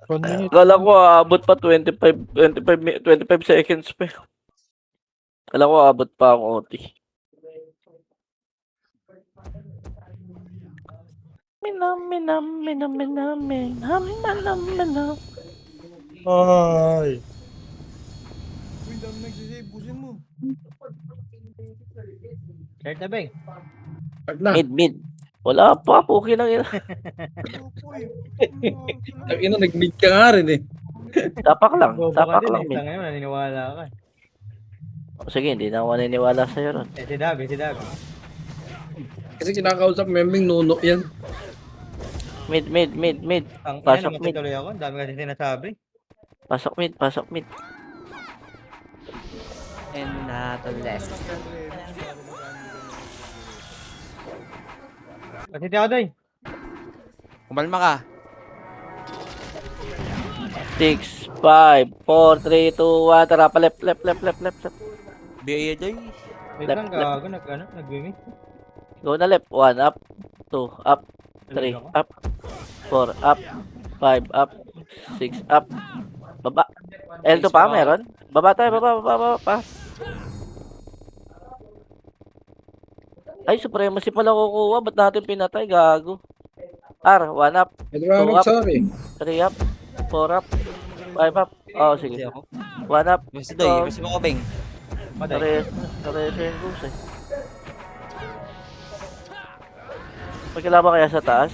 1 minute. Kala ko aabot pa 25 seconds pa. Kala ko aabot pa ang OT. Minam. Ay. Uy, dami nagsisave. Busin mo. Start na, Beng. Start na. Mid. Wala pa, puki nang ina. Opo eh. Ang ina, nag-mid ka nga rin eh. Tapak lang Bobo ka din mid. eh. Ngayon, naniniwala ka. Sige, hindi na ako naniniwala sa'yo ron. Si Dabi. Kasi kinakausap meming nuno yan. Mid. Ang Pasok ina, mid. tuloy ako. Ang dami kasi sinasabi. Pasok mid. And to the left. Kasi ako doy. Kumalma ka. 6, 5, 4, 3, 2, 1. Tara pa left. BA doy. Wait Left, lang, gago. Nag-wimik. Go na left. 1 up, 2 up, 3 up, 4 up, 5 up, 6 up. Baba. L2 pa meron? Baba tayo, baba pa. Ay, supremacy pala kukuha. Ba't natin pinatay? Gago. R, 1 up, Nag-run up. sorry. 3 up, 4 up, 5 up. Oh, sige. Hindi ako. 1 up. Gusto doy. Gusto mo ko, Beng. Patay. Tareso yung goose eh. Magkilaba kaya sa taas?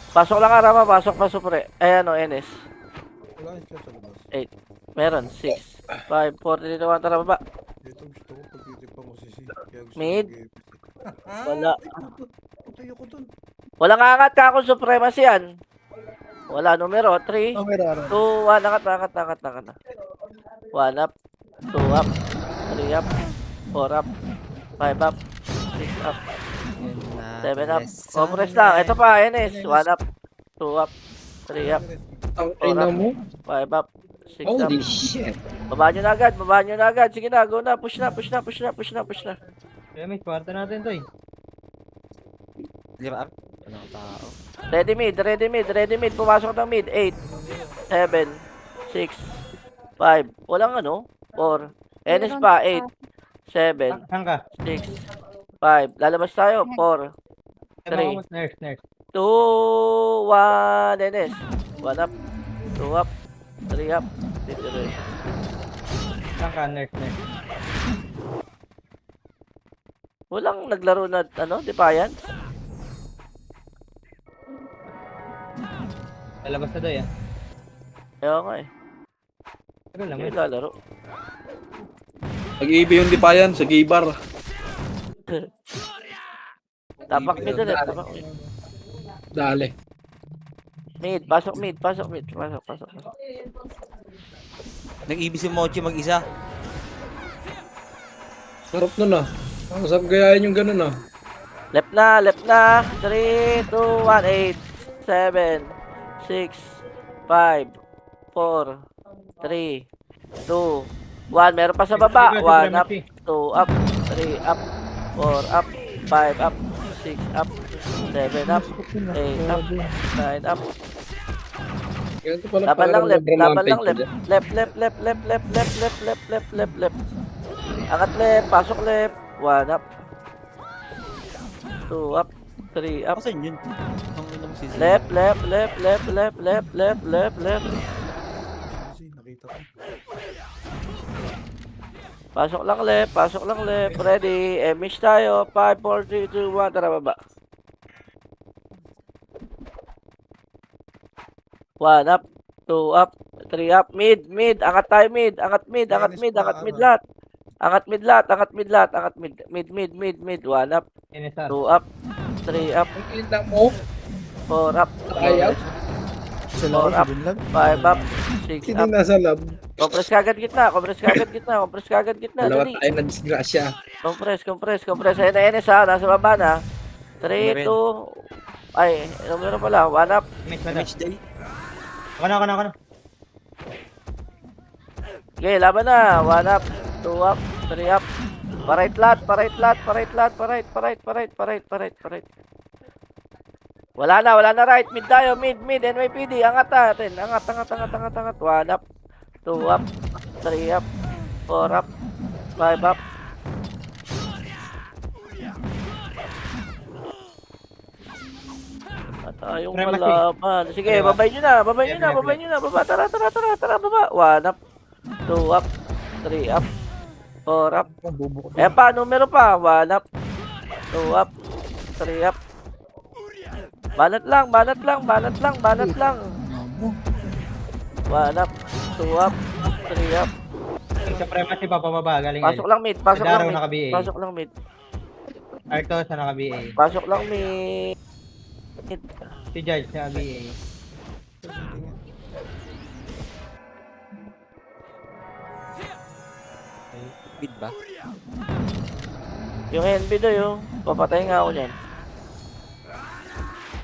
Pasok lang Arama, pasok pa supre. Ay ano, NS. Wala yung slot sa labas. Meron, 6, 5, 4, 3, 2, 1, tara baba. Dito gusto ko pagtitipan ko si C. Kaya gusto Mid. ko mag-game. Wala. Putay ako dun. Walang angat ka akong supremacy yan. Wala, numero, 3, 2, 1, Oh, angat na. 1 up, 2 up, 3 up, 4 up, 5 up, 6 up, 7 up. Compress lang. Ito pa, NS. 1 up, 2 up, 3 up, Ang ina mo. 5 up, 6 up. Holy shit. Babaan nyo na agad. Sige na, go na. Push na. Kaya may kwarta natin, Toy. Lima up. Walang tao. Ready mid. Pumasok ng mid. 8, 7, 6, 5. Walang ano? 4. NS pa. 8, 7, Saan ka? 6, 5. Lalabas tayo. 4, Three. Three. Nurse. 2, 1. NS. 1 up, 2 up, 3 up. Saan ka? Nurse. Walang naglaro na, Defiance? Lalabas na, Toy, ah. Ewan nga eh. Tagal lang, Hindi eh. lalaro. Nag-iibi yung Defiant sa gay bar. Tapak mid ulit. Dali. Mid. Pasok. Nag-ibig si Mochi mag-isa. Sarap nun ah. Ang sarap gayahin yung ganun ah. Left na. 3, 2, 1, 8, 7, 6, 5, 4, 3, 2, 1. Meron pa sa baba. 1 up, 2 up, 3 up, 4 up, 5 up, 6 up, 7 up, 8 up, 9 up. Ganito pala Laban lang parang left. nag-rampage Left. Angat left, pasok left. 1 up. 2 up, 3 up. Asan yun? Ang ina mo si Zin. Left. C, nakita ko. Pasok lang left. Ready. Mish tayo. 5, 4, 3, 2, 1. Tara baba. 1 up, 2 up, 3 up. Mid. Angat tayo mid. Angat mid lahat. Angat mid. 1 up, NSR. 2 up, 3 up, Ang ina mo. 4 up, Ayaw. 4 up, 5 up, 6 Hindi up. nasa lab. Compress kagad gitna. Dalawa Dali. tayo na disgrasya. Compress. Ayun na NS ha. Nasa baba na. 3, 2. Ay, numero pala. 1 up. Mitch na, Match day. Ako na. Okay, laban na. 1 up, 2 up, 3 up. Parait. Wala na right. Mid tayo, mid. NYPD, angat natin. Angat. 1 up, 2 up, 3 up, 4 up, 5 up. At tayong Supremacy. malaban. Sige, Diba? babay nyo na. Baba, tara. Baba. 1 up, 2 up, 3 up, 4 up. Eh pa, numero pa. 1 up, 2 up, 3 up. Banat lang. 1 up, 2 up, 3 up. Supremacy pa pababa. Galing Pasok lang mid. Pasok Daraw lang naka-BA. mid. Arto sa naka-BA. Pasok lang mid. Si Judge sa BA. Mid ba? Yung NB do yung papatay nga ako niyan.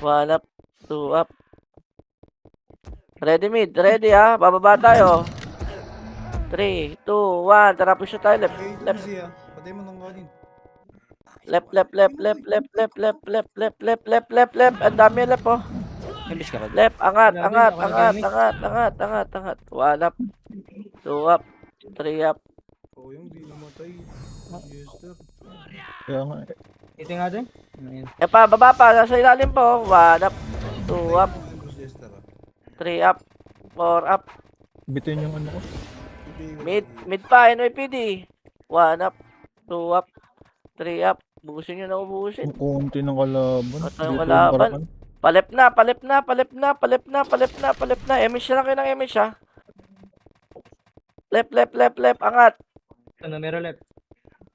1 up, 2 up. Ready mid, ready ha. Bababa tayo. 3, 2, 1. Tara push tayo left. Okay, Left. easy ah. Patay mo ng kanin. Left. Ang dami left oh. Imbis ka ba? Left, angat. Grabe, 1 up, 2 up, 3 up. Oo, yung di namatay. Jester. Kaya nga. Ito nga din. Ayun. Eh pa, baba pa. Nasa ilalim po. 1 up, 2 up, Jester ah. 3 up, 4 up. Bitin yung ano ko. Mid pa, NYPD. 1 up, 2 up, 3 up. Bukusin nyo na ubusin. Ang konti ng kalaban. At yung Dito kalaban. Barakan. Palep na. Emish na lang kayo ng emish ha. Left. Angat. Ito, numero left.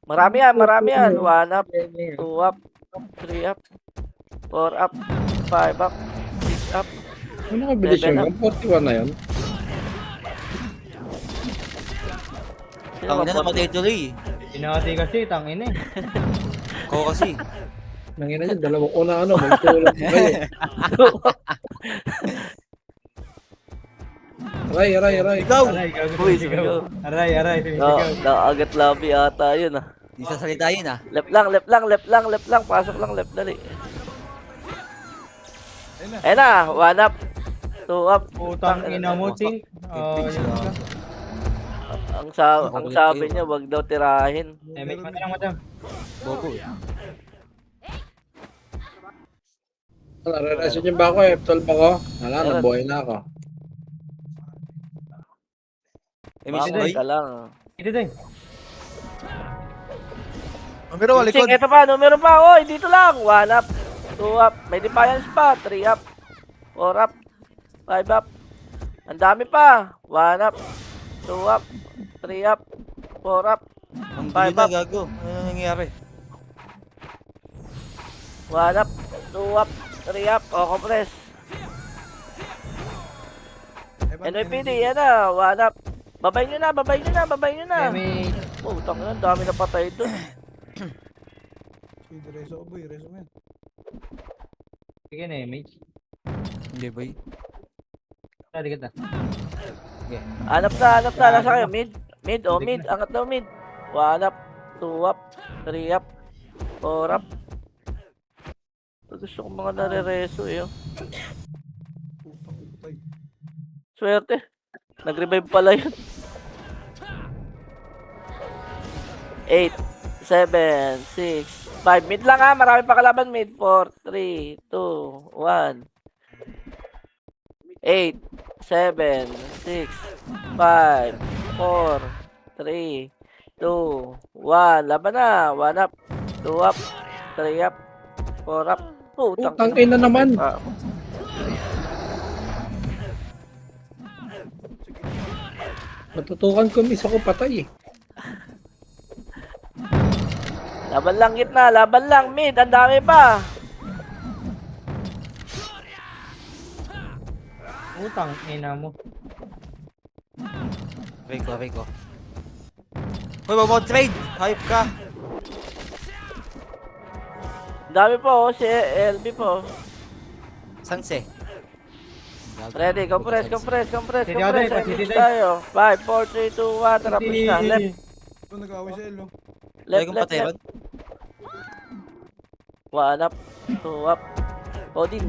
Marami yan. 1 up, 2 up, 3 up, 4 up, 5 up, 6 up. Ano nakabilis Seven yun? 41 na yun. Sino Ang ina ba? namatay tuloy. Pinakati kasi, tangin eh. Ko kasi. Nangina yun, dalawang una ano, magtulog kayo. Aray. Ikaw! Aray, gago Uy, sumisigaw. Aray, No, sumisigaw. nakagat labi ata yun ah. Di sasalita yun ah. Left lang. Pasok lang left dali. Ayun na, 1 up, 2 up. Putang ina mo, Tink. Big Yun sila. ka. Ang sabi niya, wag daw tirahin. Eh, may madam. Bobo. Nare-resin yung ba ako eh, 12 ako. Wala, Meron. nabuhay na ako. Imbis Mamay boy. ka lang. Ito din. Numero, Sing, ito pa, numero pa. Oy, dito lang. 1 up, 2 up. May defiance pa. 3 up, 4 up, 5 up. Ang dami pa. 1 up, 2 up, 3 up, 4 up, Ang Five gulo na up. gago. Ano nangyayari? 1 up, 2 up, 3 up. O, compress. NYPD, yan na. 1 up. Babay nyo na. Eh, may... Oh, tangin na. Dami na patay doon. Sige, reso ko boy, reso mo yan. Sige na, mage. Hindi boy. Dikit na. Hanap na. Nasa kayo. Mid. Mid. Angat daw mid. 1 up, 2 up, 3 up, 4 up. Gusto ko mga nare-reso eh. Oh. Putang utay. Swerte. Nag-revive pala yun. 8, 7, 6, 5. Mid lang ha. Marami pa kalaban mid. 4, 3, 2, 1. 8, 7, 6, 5, 4, 3, 2, 1. Laban na. 1 up, 2 up, 3 up, 4 up. Putang ina naman. Ah, Matutukan ko, miss ako patay eh. laban lang gitna. Laban lang mid. Ang dami pa. Utang ina mo. Rico. Hoy, babawag trade! Hype ka! Ang dami po. Oh. Si LB po. Sanse. Ready, compress. City out eh, Engage city tayo. 5, 4, 3, 2, 1. Tara, push na. Left, Ito nag-away sa elo. Lagi kong patay ron. 1 up, 2 up. Odin.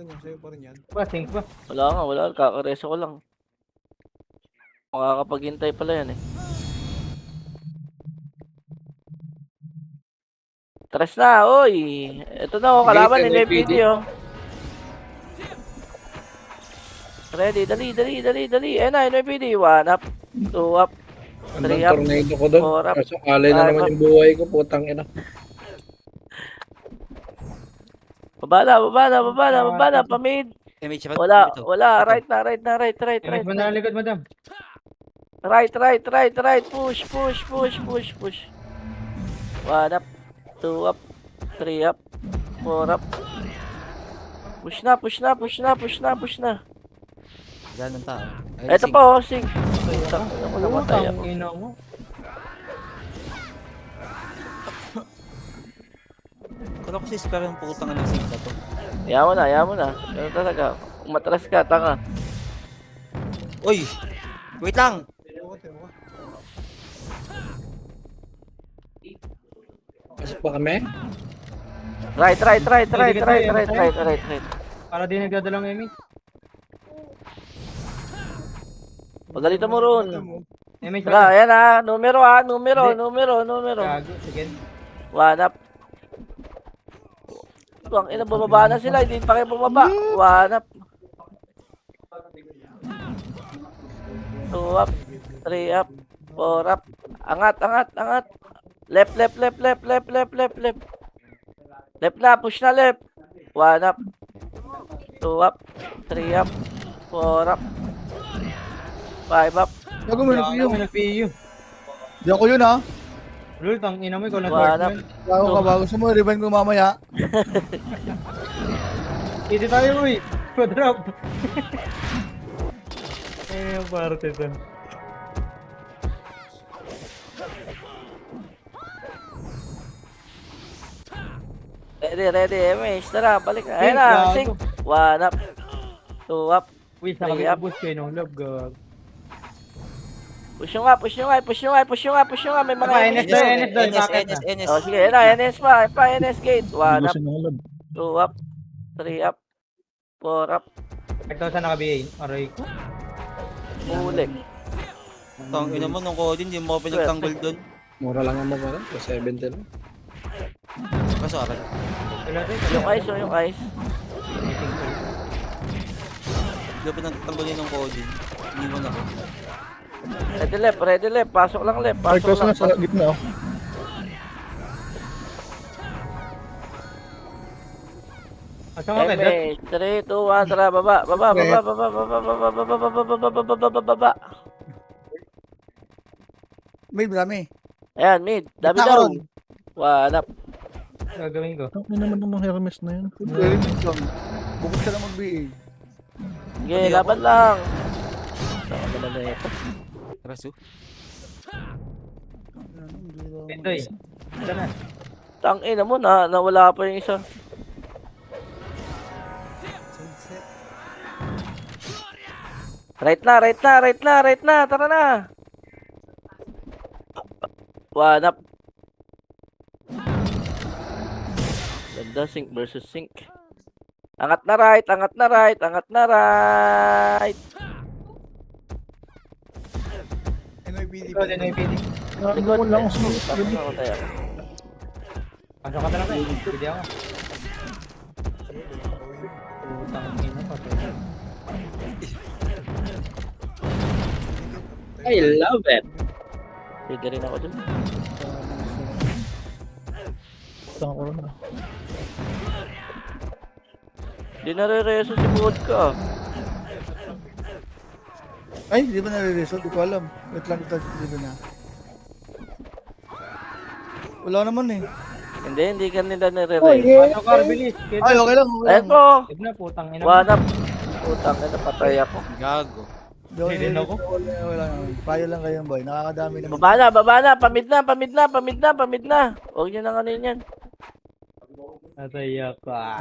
ganyan, sa'yo pa rin yan. Ba, sync ba? Wala nga, wala. Kakareso ko lang. Makakapaghintay pala yan eh. Tres na, oy! Ito na oh, kalaban ni NPD oh. Ready, dali. Ayan na, NPD. 1 up, 2 up, Ang 3 up. tornado ko doon. Four up. Kaso alay na Five naman up. yung buhay ko. Putang ina. Baba na, pamid. Damage pa. Wala, right na. Image mo na likod, madam. Right, push. 1 up, 2 up, 3 up, 4 up. Push na. Dahil ng tao. Ito pa oh, sing. Ako namatay Utang ako. ina mo. Kala ko si Spare yung putang ng sink na to. Ayaw mo na. Ano talaga? Umatras ka, tanga. Uy! Wait lang! Tino ka. Pasok ba kami? Right. Para di nagdadalang image. Pagalitan mo ron. Image Tara, ba? ayan ah. Numero. Gago, sige. 1 up. Ang ina, bumaba na sila. Hindi pa kayo bumaba. 1 up. 2 up. 3 up. 4 up. Angat. Left. Left na, push na left. 1 up. 2 up. 3 up. 4 up. 5 up. Gago mo Gago, may nag-PU. Di ako yun ha. Lul, tang ina mo, ikaw na Wala. short man. Gago ka ba? Gusto mo, rewind ko mamaya. Hindi tayo, uy. Pa-drop. Yung parte to. Ready. MH, tara, balik na. Ayan na, Gago. sing. 1 up. 2 up. Uy, sa Three kami up. boost kayo ng love, gago. Push nyo nga. May mga Aba, NS NS doon, doon. NS doon, bakit na? NS. Oh, sige, ayan na, NS pa, NS gate. 1 up, Gusto ng lab. 2 up, 3 up, 4 up, Ito sa naka-BA. Aray ko. huli. Tang ina mo nung ko din, hindi mo ako pinagtanggol doon. Mura lang ang mabara. 70 lang. Kaso aral. Wala tayo. Yung ice. Hindi ko pinagtanggol yun ng ko din. Hindi mo na ako. Ready left. Pasok lang left. Ay, Pasok close lang. na sa gitna oh. Asa ka, Pedro? 3, 2, 1, tara, baba. May dami. Ayan, mid. Dami Gitna daw. ko ron. 1 up. Gagawin ko. Ang ina naman ng Hermes na yun. Rewind lang. Bukas ka lang mag-BA. Sige, laban lang. Saan ka na ito? Rasu. Ito eh. Ito na. Tangina mo na, nawala pa yung isa. Sunset. Right na. Tara na. 1 up. Ganda, sync versus sync. Angat na right. NYPD Ito, din ay PD. Likod. Wala akong smoke. Pasok ako tayo. Pasok ka na lang kayo. Pwede ako. Utang ina pa. I love it. Sige rin ako dun. Tanga ko na. Di nare-reso si Vodka. Ay, di ba nare-result? Di ko alam. Wait lang ito. Di ba na? Wala naman eh. Hindi ka nila nare-reso. Pasok ka, bilis. Ay, okay lang. Okay Ayun lang. po. Tignan na, putang ina. 1 up. Putang ina, patay ako. Gago. Hindi Hindi ako. Wala naman. Payo lang kayo boy. Nakakadami naman. Baba na. Pamid na. Huwag nyo nang ano yan. Nataya ka.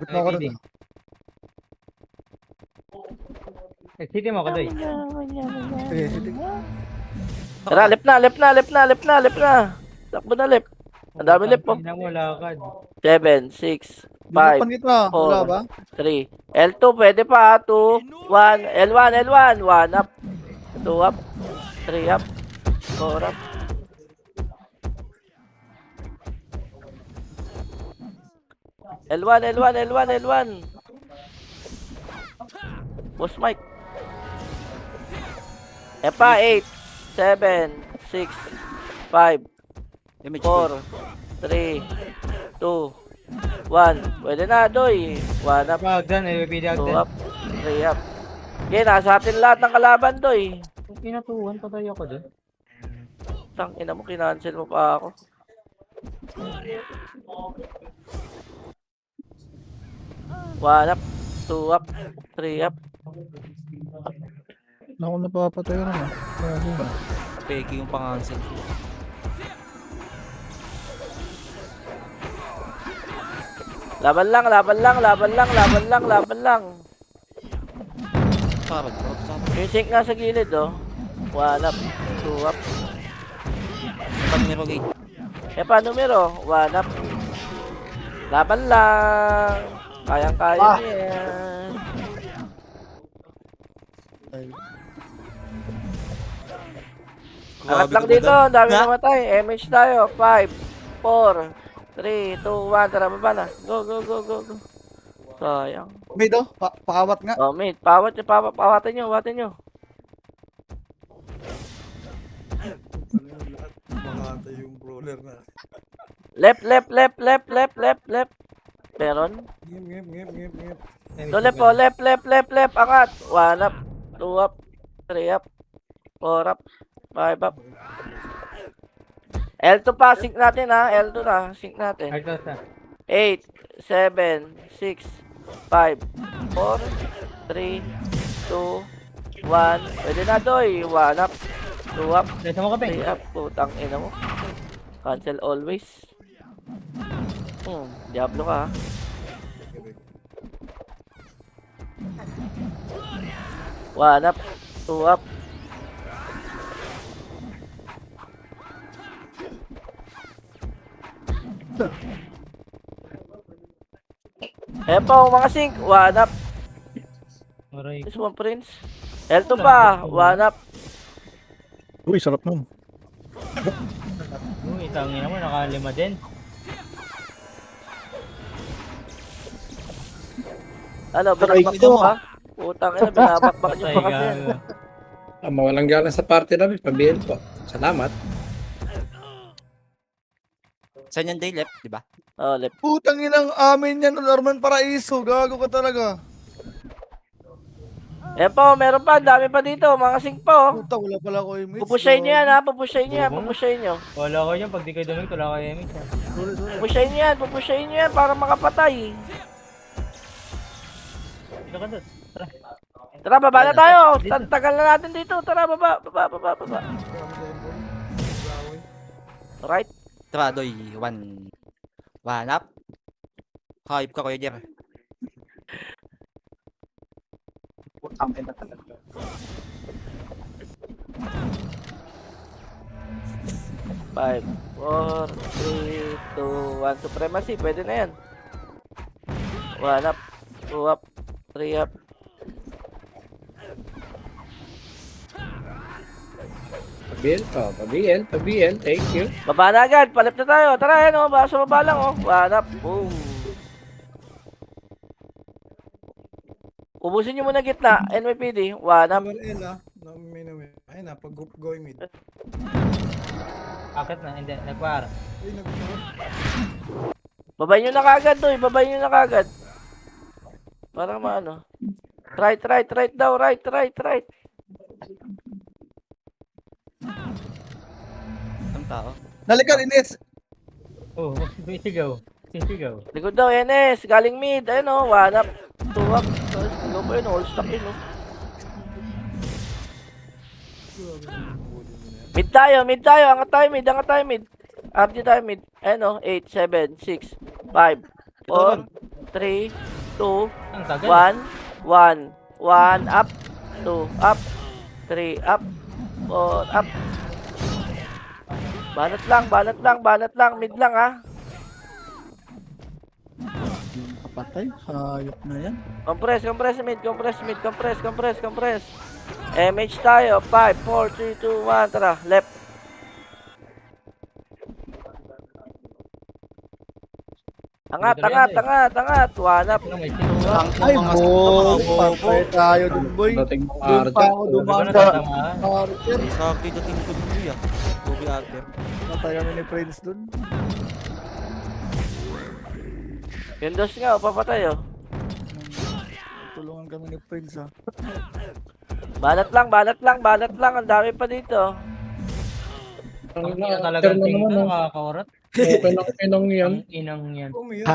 Ba't mo ako rin? City mo ka, Doy. Sige, sige. Tara, left na. Takbo na left. Ang dami lip po. Ina mo, lakad. 7, 6, 5, Binapan kita. Wala four. ba? 3. L2, pwede pa. 2, 1. L1, L1. 1 up. 2 up. 3 up. 4 up. L1, L1, L1, L1. Boss Mike. Epa, 8, 7, 6, 5, Damage 4, 3, 2, 1. Pwede na, Doy. 1 up. Wag dyan, LPD 2 agdan. up. 3 up. Okay, nasa atin lahat ng kalaban, Doy. Pinatuhan, patay ako dun. Tang ina mo, kinancel mo pa ako. One up, 2 up, 3 up. Wala akong napapatay rin ah. Grabe ba? Peki yung pangansel. Laban lang, laban lang, laban lang, laban lang, laban lang. Parang, Yung sync nga sa gilid, oh. 1 up, 2 up. pag meron gate. Pa, numero, 1 up. Laban lang. Kayang-kaya niya yan. Angat lang dito, ang dami namatay. MH tayo. 5, 4, 3, 2, 1. Tara, baba na. Go, go, go, go, go. Sayang. Mid oh. Pakawat nga. Oh, mate. Pawat nyo, pawatan nyo, pawatan nyo. Makata yung brawler na. Left, left, left, left, left, left, left. Meron. Ngip. So, left po, left, left, left, left. Angat. 1 up, 2 up, 3 up, 4 up, 5 up. L2 pa, sync natin ha. L2 na, sync natin. Altos na. 8, 7, 6, 5, 4, 3, 2, 1. Pwede na, Doy. 1 up, 2 up, Dito mo ka, 3 Peng. up. Putang ina mo. Cancel always. Diablo ka ha. One up, 2 up. Po, mga sync. 1 up. Aray. This one, Prince. L2 pa. 1 up. Uy, sarap nun. Uy, tangina mo, nakalima din. Ano, Aray binabak ko. mo ha? Putang ina, binabakbak niyo Patay pa kasi. gago. Mawalang galang sa party namin. Pambihin po. Salamat. Saan yan day left, di ba? Oh, left. Putang inang amin yan. Norman Paraiso. Gago ka talaga. Po, meron pa. Ang dami pa dito. Mga sync po. Puta, wala pala ko yung mates. Pupushayin nyo yan ha. Pupushayin nyo yan. Pupushayin nyo. Wala ko dyan, pag di kayo dumig, wala kayo MX. Sorry. Pupushayin nyo yan. Pupushayin nyo yan para makapatay. Dito ka doon. Tara. Tara, baba na tayo. Tagal na natin dito. Tara, baba. Baba. Right. Tara, doy. One up. Hype ka, Kuya Jer. Five, 4, 3, 2, 1. Supremacy. Pwede na yan. 1 up. 2 up. 3 up. Pabihil. Thank you. Baba na agad. Palip na tayo. Tara, yan o. Baka sa baba lang o. 1 up. Boom. Ubusin nyo muna gitna. NYPD. 1 up. Number L ah. Namin. Ayun na, pag group going mid. Akit na, hindi, nagpara. Ay, Babay nyo na kagad doy. Babay nyo na kagad. Para maano. Right daw. Right. Ang tao. Nalikan, Ines. Oh, sisigaw. Likod daw, NS. Galing mid. Ayun o. 1 up. 2 up. Go pa yun. All stock yun o. Mid tayo. Angat tayo mid. RG tayo mid. Ayun o. 8, 7, 6, 5, 4, 3, 2, Ang tagal. 1 up, 2 up, 3 up, 4 up. Banat lang, banat lang, banat lang. Mid lang, ha. Yung kapatay, hayop na yan. Compress, compress mid, compress mid, compress, compress, compress. MH tayo. 5, 4, 3, 2, 1. Tara, left. Angat, angat, angat, angat. One up. Ano, may sinuha. Ang Ay, mga boy! bobo. Patay tayo dun, boy. Dating mo Doon pa ako Ano dumaan na sa tatamaan? Archer. Sakti dating ko dun boy ah. Bobby Archer. Patay kami ni Prince dun. Yung dos nga, papatay, oh. Tulungan kami ni Prince, ha. Banat lang, banat lang, banat lang. Ang dami pa dito. Ang Ang ina na, talaga na tingin naman. to, Oh. nakakaorat. Okay lang, pinang yan. Ang inang yan. Umiyak.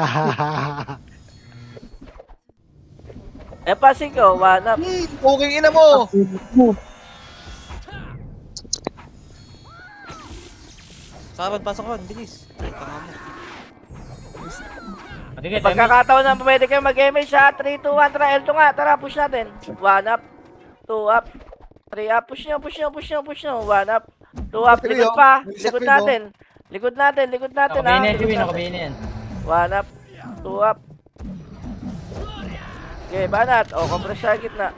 Passing ko, one up. Puking ina mo! Saban, pasok ka, bilis. Tanga mo. Sige, Pagkakataon na pwede kayo mag-MH ha. 3, 2, 1, tara, L2 nga. Tara, push natin. 1 up, 2 up, 3 up. Push nyo, push nyo, push nyo, push nyo. 1 up, 2 up. Likod pa. Likod natin. Likod natin, likod natin ha. Nakabayin na yan, Likod Siwi, natin. nakabayin na yan. 1 up, 2 up. Okay, banat. O, compress sa gitna.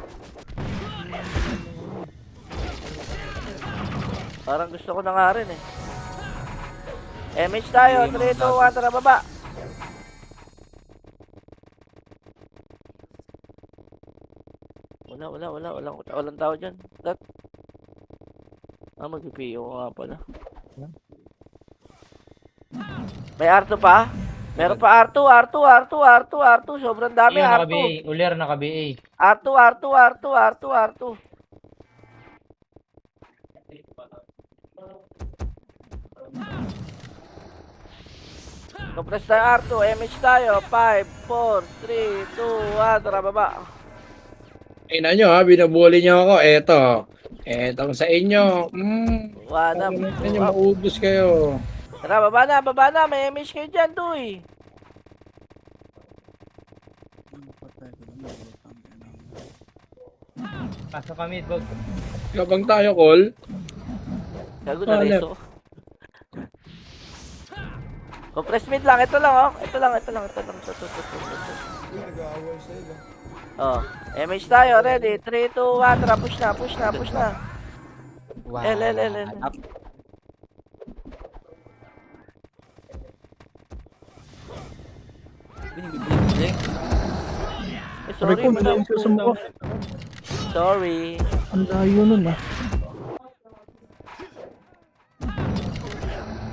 Parang gusto ko na nga rin eh. MH tayo. 3, 2, 1, tara, baba. Walang tao dyan. That. Mag-PO ko nga pala. May R2 pa? Meron pa R2, R2, R2, R2, R2. Sobrang dami Ayun, R2. naka-BA. Ulir, naka-BA. R2, R2, R2, R2, R2. Compress tayo R2, MH tayo. 5, 4, 3, 2, 1. Tara, baba. Ina nyo ha, binabuli nyo ako. Eto sa inyo. One up, Ano 2 nyo, up. maubos kayo. Tara, baba na, baba na. May MH kayo dyan, Tuy. Patay ko lang. Pasok kami, Bog. Labang tayo, Col. Gago na Ah, reso. Compress mid lang, ito lang oh. Ito lang. Ito. Uy, nag-aaway sa'yo ba? Oh, MH tayo, ready. 3, 2, 1, tara, push na. L. Binig. Sabi ko, nalain siya sa mukha. Sorry. Ang layo nun, ha.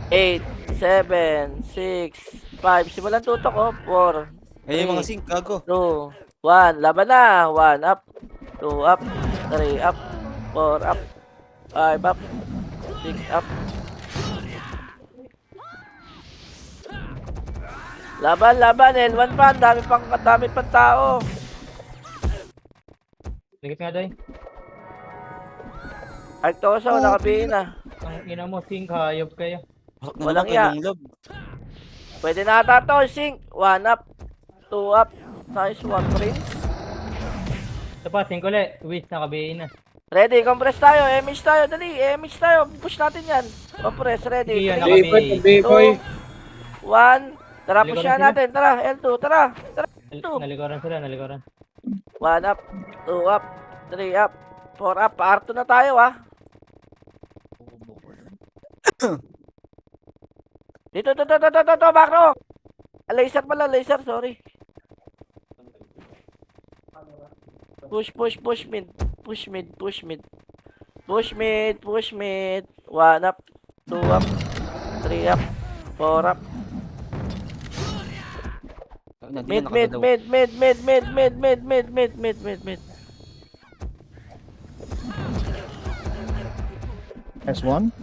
8, 7, 6, 5. Simulan tutok oh. 4, Ayun yung mga sink, gago. 2, 1. Laban na. 1 up, 2 up, 3 up, 4 up, 5 up, 6 up. Laban, L1 pa. Ang dami pang tao. Ligit nga, Doy. Arctoso, nakabihin na. Ang ina mo, sing, hayop kayo. Pasok na Walang naman iya. kayong love. Pwede na ata to, Sink. 1 up, 2 up. Nice one, Prince. Ito pa, sing ulit. Wish, naka-BA na. Ready, compress tayo. MH tayo, dali. MH tayo. Push natin yan. Compress, ready. Sige, 3, B-boy, B-boy. 2, 1. Tara, push Likuran na natin. Tara, L2, tara. Nalikuran sila, nalikuran. 1 up, 2 up, 3 up, 4 up. Pa-R2 na tayo, ah. Dito, Bakro. Laser pala, laser, sorry. Push mid. Push mid. 1 up, 2 up, 3 up, 4 up. Mid. S1?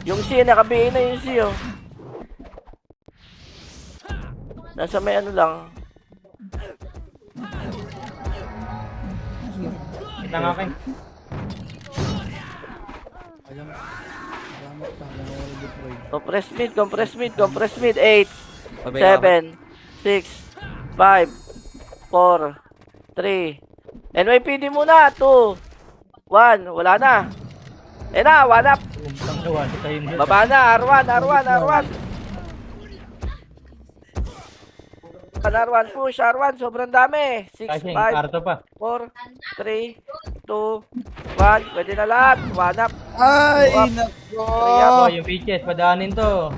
Yung C, nakabihin na yung C, oh. Nasa may ano lang. Kita nga kayo. Ayan. Salamat pa. Nawala deploy. Compress mid. 8, Pabaya ka. 7, 6, 5, 4, 3. NYPD muna. 2, 1. Wala na. Eh na, one up. Putang ina, one shot ayun. Baba na, R1, R1, R1. R1, push, R1, sobrang dami. 6, Kasing, 5, Arto pa. 4, 3, 2, 1. Pwede na lahat. One up. Ay, Up. nako. Oh, yung pitches, padaanin to.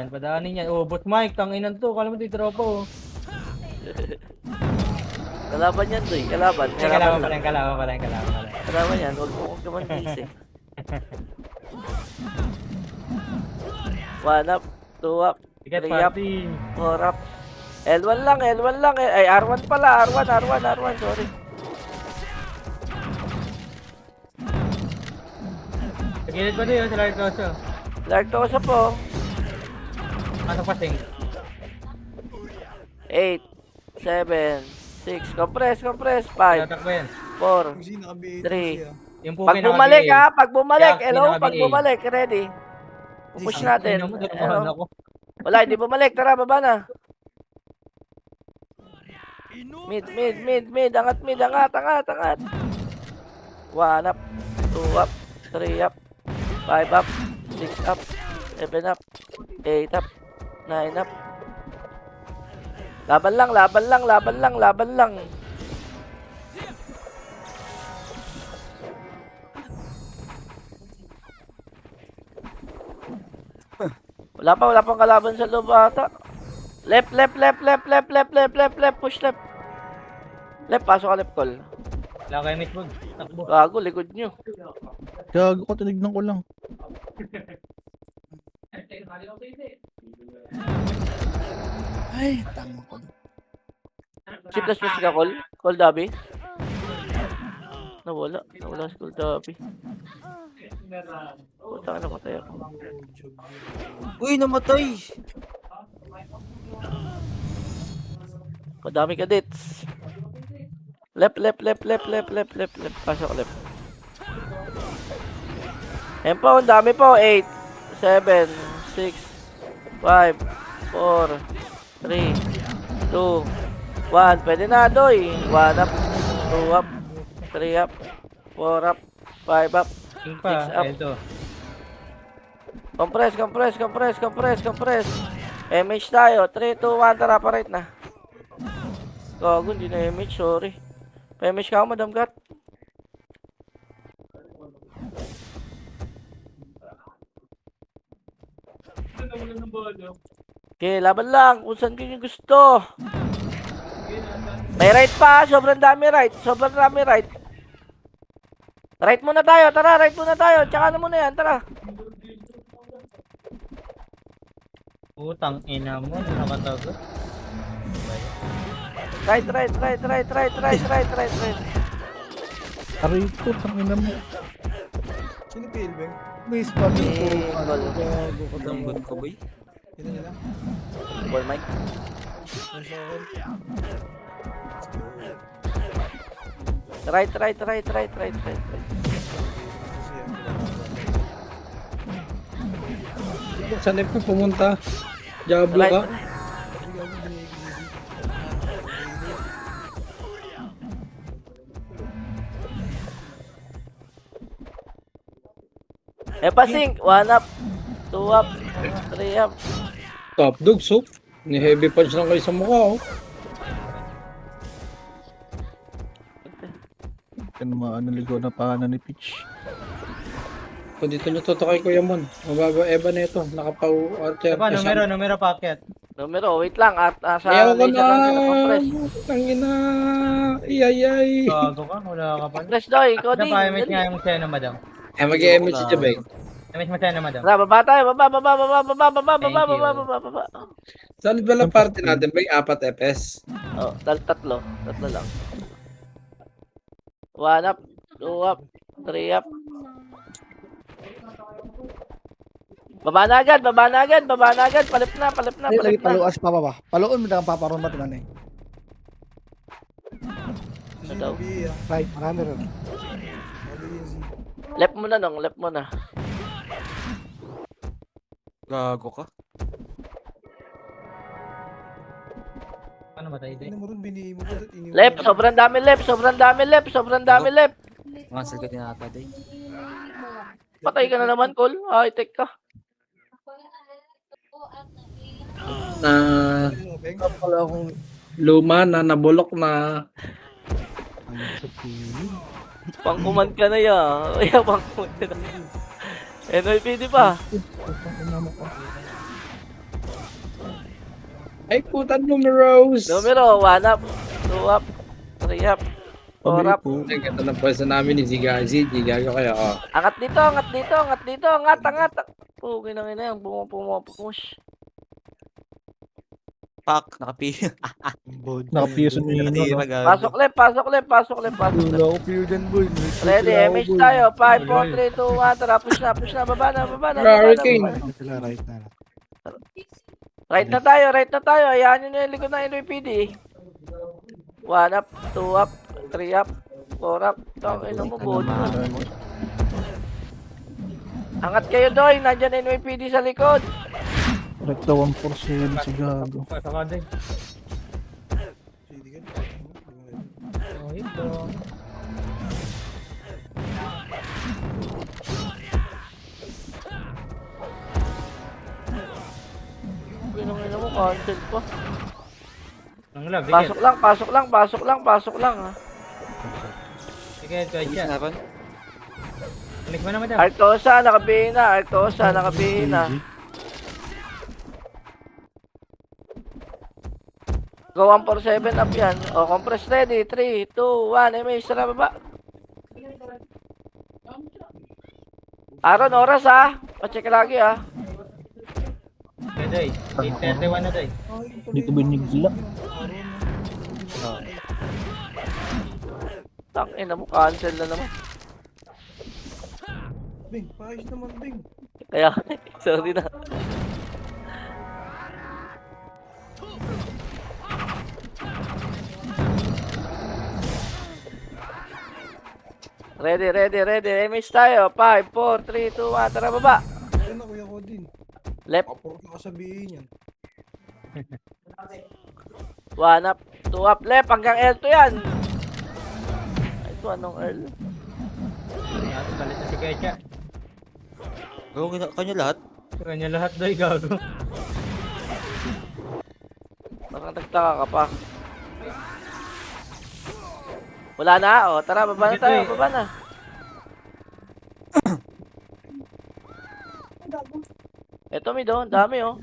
Padaanin yan. Oh, bot Mike, tanginan to. Kala mo ito yung tropa, oh. Kalaban yan, Doy. Kalaban. Kalaban Kalaban. pala. Kalaban yan. Huwag naman busy. One up, two up, Ticket three up, party. 4 up. L1 lang, L1 lang. Ay, R1 pala. R1, sorry. Sa gilid pa din, sa Larry Toso. Lark to sa po. Ano pa, Sing? 8, 7, 6. Compress. 5, Tatakbo yan. 4. Kasi naka-BA Three. siya. Yung po Pag bumalik ha, pag bumalik. Kaya, Hello, pag pinaka-BA. bumalik. Ready. Push natin. Ano? Ano? Wala, hindi bumalik. Tara, baba na. Mid. Angat. 1 up, 2 up, 3 up, 5 up, 6 up, 7 up, 8 up, 9 up. Laban lang. Wala pang kalaban sa loob ata. Left, push left. Left, pasok ka left call. Wala kayo mitbog. Takbo. Gago, likod nyo. Gago ko, tinignan ko lang. Ay, tama ko. Si plus ka call? Call Dabi? Nawala si call Dabi. Puta ka na, patay ako. Uy, namatay. Madami kadits. Left. Pasok left. Ayan po, ang dami po. 8, 7, 6, 5, 4, 3, 2, 1. Pwede na, Doy. 1 up, 2 up, 3 up, 4 up, 5 up. Sing pa. Six up. Ito. Compress. MH tayo. 3, 2, 1. Tara, pa-right na. Gago, hindi na MH. Sorry. Pa-MH ka ako, Madam Gat. Okay, laban lang. Kung saan kayo gusto. May right pa. Sobrang dami right. Right muna tayo. Tara, right muna tayo. Tsaka na muna yan. Tara. Putang ina mo. Nakatago. Right. Aray ko, tangina mo. Sino Pilbeng? Miss pa Eh, dito. gol. Gago ko daw. Lambot ko, boy. Sino nila? Ball Mike. Nasa akin. Right. Kasi yan, Saan ka pumunta? Diablo ka? Right. Pasing. 1 up, 2 up, 3 up. Top dog, so. Ni heavy punch lang kayo sa mukha, oh. Yan mga ligaw na pahanan ni Peach. Kung dito nyo tutukay Kuya Mon. Mababa eba na ito. Nakapaw-archer. Ito pa, numero packet. Numero, wait lang. At sa Ayaw ko laser na. lang sila. Compress. Tangina. Iyayay. Gago ka. Wala ka pa. Compress, Doy. Ikaw Ano din. pa, image nga yung sa'yo na madam. Mag-MH si Jabeng. Image mo sa'yo na madam. Tara, baba tayo. Baba. Thank you. Saan ba lang party natin? May 4 FS. Oh, tatlo lang. 1 up, 2 up, 3 up. Baba na agad. Palip na. Ay, lagi paluas pa ba? Paluon mo na ang paparoon ba tinan eh. Sino daw? BA? Right, marami rin. Left mo na, nong. Left mo na. Gago ka. Ano ba tayo? Ano mo rin, binihi mo ba? Left, sobrang dami left. Mga sagot ni Nata, day. Patay ka na naman, Col. High-tech ka. Na Ano, Beng? Wala akong luma na, nabulok na. Pang-command ka na ya. Kaya pang-command ka na. NYPD pa. Ay, putan numeros. Numero, 1 up, 2 up, 3 up, 4 up. Ay, ganda ng pwesto namin ni Zigazi. Gigago kayo, oh. Angat dito, angat dito, angat dito, angat, angat. Pugin na ina yan, pumapush. Pak, nakapiyo. Nakapiyo sa Nino, no? Pasok left, pasok left, pasok left, pasok Wala left. ako piyo dyan, boy. Ready, MH tayo. 5, 4, 3, 2, 1. Tara, push na, baba na, baba na. Hurricane. Right na tayo, right na tayo. Ayan yun yung likod ng NYPD. 1 up, 2 up, 3 up, 4 up. Ito, ino mo, body mo. Angat kayo, Doy. Nandyan NYPD sa likod. Rekta 147 sa gago. Pasok ka din. Sige, ka. Oh, ito. Ino mo, cancel pa. Ang love, Pasok lang, pasok lang, pasok lang, pasok lang. Ha. Sige, Choice yan. Harapan. Balik mo na, madam. Artosa, nakabihina. Artosa, nakabihina. Go 147 up yan. O, compress ready. 3, 2, 1. MH, tara baba. Aaron, oras ha. Pacheck lagi ha. Okay, Doy. 8:31 na, Doy. Dito binig sila. Tangina mo, cancel na naman. Beng, paayos naman, Beng. Kaya, sorry na. Ready, ready, ready. MH tayo. 5, 4, 3, 2, 1. Tara baba. Ayun na, kuya ko din. Left. Kapuro ka sabihin yan. 1 up, 2 up, left. Hanggang L2 yan. Ito, anong L? Balik na si Kecha. Gawin kanya lahat. Kanya lahat, Doy, gago. Parang nagtaka ka pa. Wala na. O, tara, baba na tayo. Baba na. Ito, mid, oh. Ang dami, oh.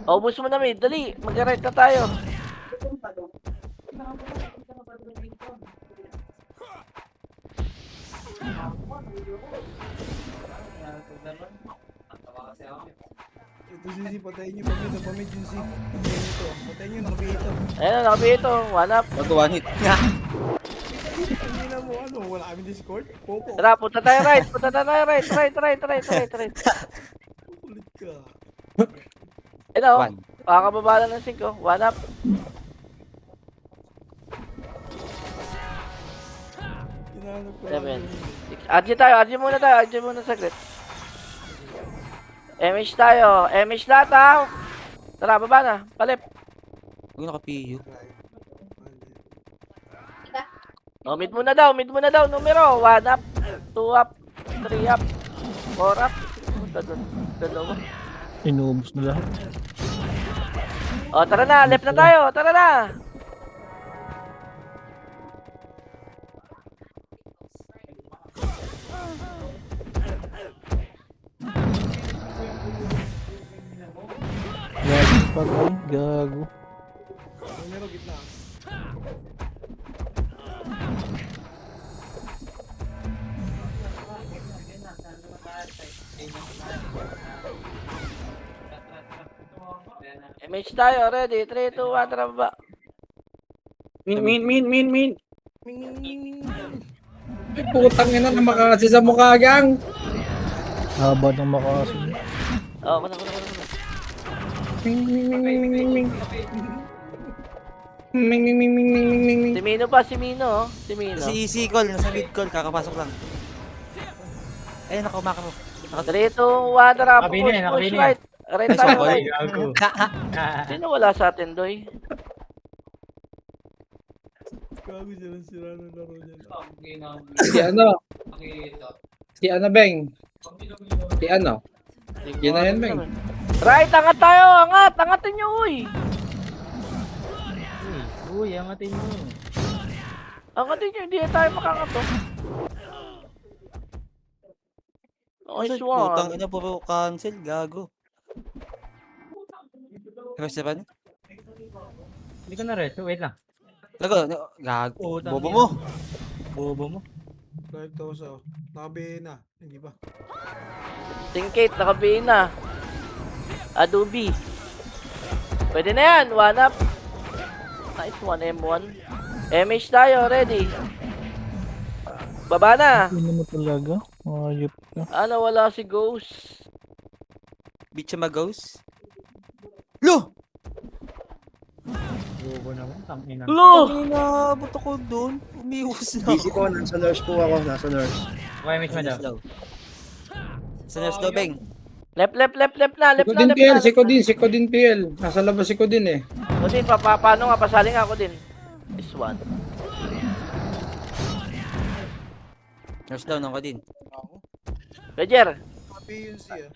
Ubus mo na, mid. Dali. Mag-right na tayo. Ito sisi, patayin niyo pamid. Ang pamid yun si. Patayin niyo ito. Patayin niyo, nakabihito. Ayun, nakabi ito. 1 up. Mag-one hit. Hindi na mo, ano, wala kami Discord. Popo, Tara, punta tayo right. Punta tayo right. Right. ulit ka. Ito, oh. One. Pakakababa lang ng 5. 1 up. Tinanong ko 7. lang. 6. RG tayo. RG muna tayo. RG muna saglit. MH tayo. MH lahat ha. Tara, baba na. Palip. Huwag nakapiyo. Oh, mid muna daw. Numero. 1 up. 2 up. 3 up. 4 up. Dalawa. Inubos na lahat. Oh, tara na. Left na tayo. Tara na. Gago pa rin. Gago. Numero, gitna. MH tayo. Ready. 3, 2, 1. Tara baba. Min. Ming, ming, ming, ming. Ay, putang ina na makasi sa mukha, gang. Haba ng makasin. Oh, muna. Ming. Ming. Si Mino pa. Si Mino. Si Easy call, nasa mid call, kakapasok lang. Ayun, nakumaka mo. 3, 2, 1. Tara. Nakabini, Push nakabini. right. Right tayo. Sabay. Right. Gago. Sino wala sa atin, Doy? Gago sila sira ng laro niya. Si ano, Beng? Si ano? Yun na yan, Beng. Right, angat tayo, angat! Angatin nyo, uy! Uy, angatin mo. Angatin nyo, hindi na tayo makangat, oh. Nice Putang one. ina, puro cancel, gago. Rest na ba? Hindi ko na resto. Wait lang. Gago, Putang bobo ina. mo. Bobo mo. Live to sa. Nakabihin na. Hindi pa. Syncate, nakabihin na. Adobe. Pwede na yan, one up. Nice one, M1. MH tayo, ready. Baba na. Ano mo talaga? Ayop ka. Ano, wala si Ghost. Bitch magos. Lo! Bobo naman. Tangina. Lo! Ina, ba't ako doon? Umiwas na Busy ako. po, nasa nurse po ako, nasa nurse. Okay, miss mo daw. Sa nurse daw, Beng. Left na, left Si na, Kodin left PL, na. si Kodin PL. Nasa labas si Kodin eh. O din, paano nga, pasali nga ako din. This one. Nurse daw, nang ka din. Roger, Nakabihin siya.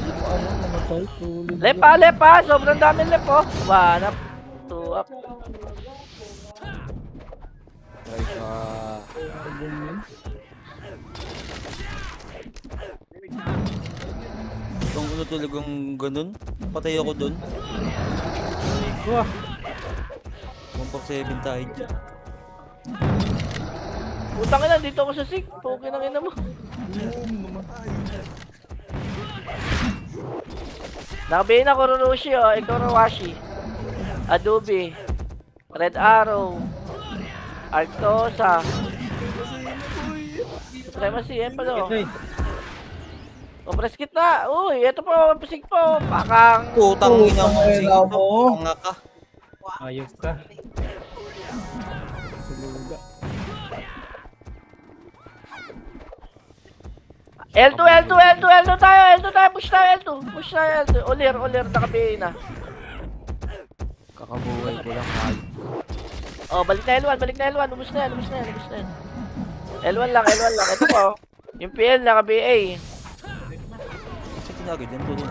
Ano namatay? Tulid. left pa, sobrang daming left, oh. One up, two up. Kung ano talagang ganun, patay ako doon. Wah. 147 tayo dyan. Putang ina, dito ako sa sick. Pukin ang ina mo. Boom, namatay. Nakabihin ako Rurushi, oh. Ikaw Rawashi. Adobe. Red Arrow. Arctosa. Supremacy, yan pa do. Uy. Compress kit na. Uy, ito po, pasig po. Pakang. Putang ina mo, ina sino mo. Panga ka. Ayop ka. L2 tayo, push tayo, L2. Olir, nakabihin na. Kakabuhay ko lang kayo. Oh, balik na L1, ubus na yan. L1 lang, ito po. Yung PL naka-BA. Kasi tinagad yan tuloy.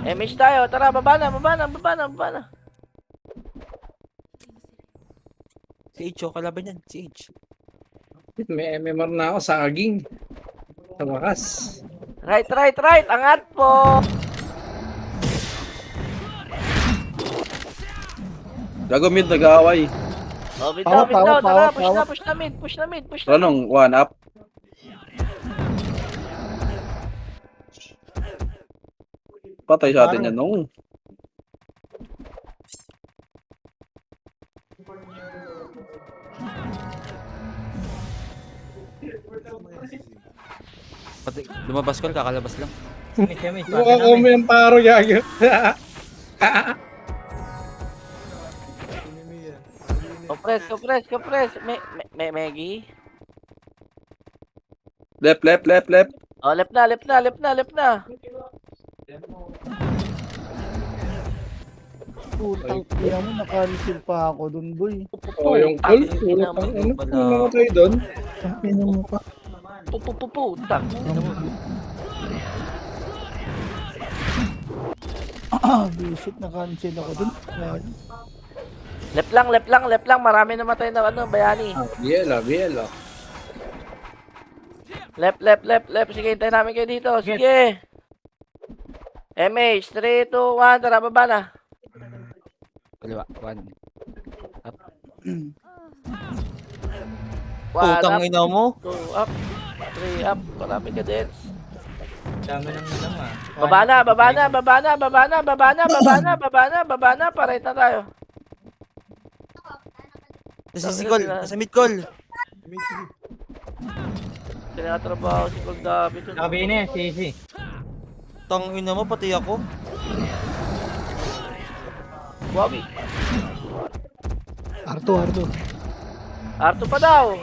MH tayo, tara, baba na. Si H, oh, kalaban yan. Si H. May MMR na ako sa aging. Sa wakas. Right, angat po. Gago mid, nag-aaway. Oh, mid Power, daw, tara, power. push na mid. Anong, one up? Patay sa atin yan, no? Pati, lumabas ko, kakalabas lang. Miss. Mukha ko may ang paro yagyo. Enemy yan. Compress. Meggy. Left. Oh, left na. Putang ina mo, naka-receive pa ako dun, boy. Oh, yung cool. Puro pang ano. Namatay doon. Ang ina mo ka. Putak. Visit, naka-cancel ako dun. Left lang. Marami namatay na bayani. Biel. Left. Sige, hintayin namin kayo dito. Sige. MH, 3, 2, 1. Tara, baba na. Kaliwa, 1. One Putang up, ina mo. 2 up, 3 up. Marami ka din. Dami ng alam ah. Baba na. Parait na tayo. Nasa si Col, nasa mid call. Tinatrabaho si Pag David. Nakabihin na yan, si Easy. Tang ina mo, pati ako. Wabi. Arto. R2 pa daw.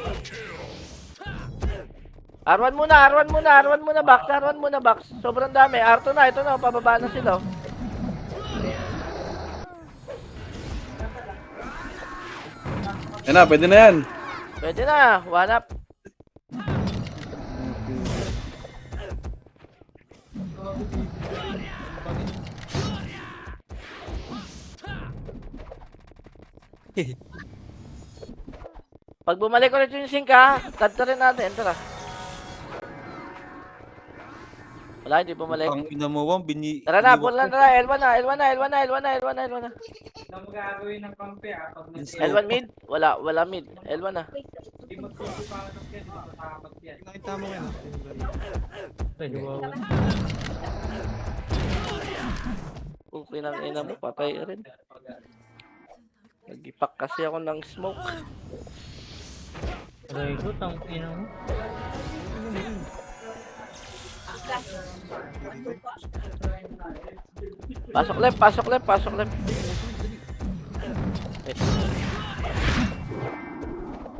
R1 muna, box. Sobrang dami. R2 na, ito na, pababa na sila. Yan na, pwede na yan. Pwede na. One up. Pag bumalik ulit yung sync ha, kadta rin natin. Tara. Wala, hindi bumalik. Ang ina mo, Wang, Tara na, pull na, tara. L1 na, L1 na, L1 na, L1 na, L1 na, L1 na. Ano magagawin ng kampi pag L1 mid? Wala mid. L1 na. hindi magpapapasok yan, makakapag yan. Nakita mo yan. Pwede ba? Okay ng ina mo, patay rin. Nagipak kasi ako ng smoke. Aray ko, tang ina mo. Pasok left, pasok left, pasok left.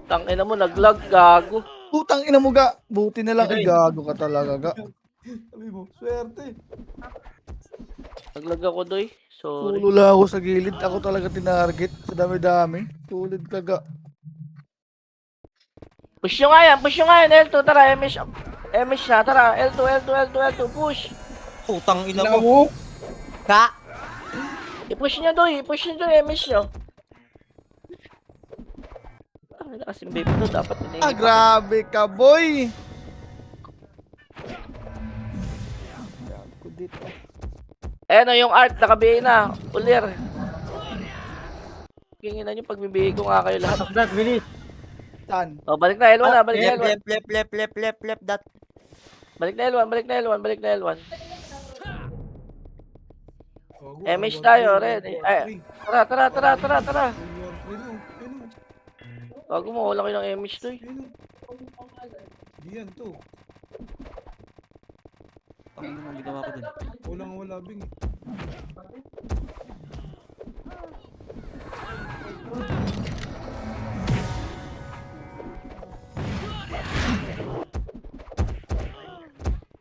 Tang ina mo, naglag, gago. Putang ina mo ga. Buti na lang. Ay, gago ka talaga ga. Sabi mo, swerte. Naglag ako, doy. Sorry. Sulo lang ako sa gilid. Ako talaga tinarget. Sa dami-dami. Tulid ka ga. Push nyo nga yan, push nyo nga yan. L2, tara, MS na, tara. L2, L2, L2, L2, push. Putang ina Ina mo. mo. Ka! I-push nyo, doy. I-push nyo, doy. MS nyo. Ang kasing baby to, dapat Ah, tinihin. grabe ka, boy. Gago dito. Ayan o, yung art, nakabihin na. Ulir. Kinginan nyo, pagbibigay ko nga kayo lahat. Pasok dat, bilis. Saan? O, balik na L1 na, balik na L1. Lep, that. Balik na L1, balik na L1, balik na L1. Gago, MS war tayo, three, red. war Ay, three. tara. War three, no? Ayun, oh. Bago mo, wala kayo ng MS to eh. Ayun, oh. Di yan to. Ang ina mo, ginawa ko dun. Walang bing.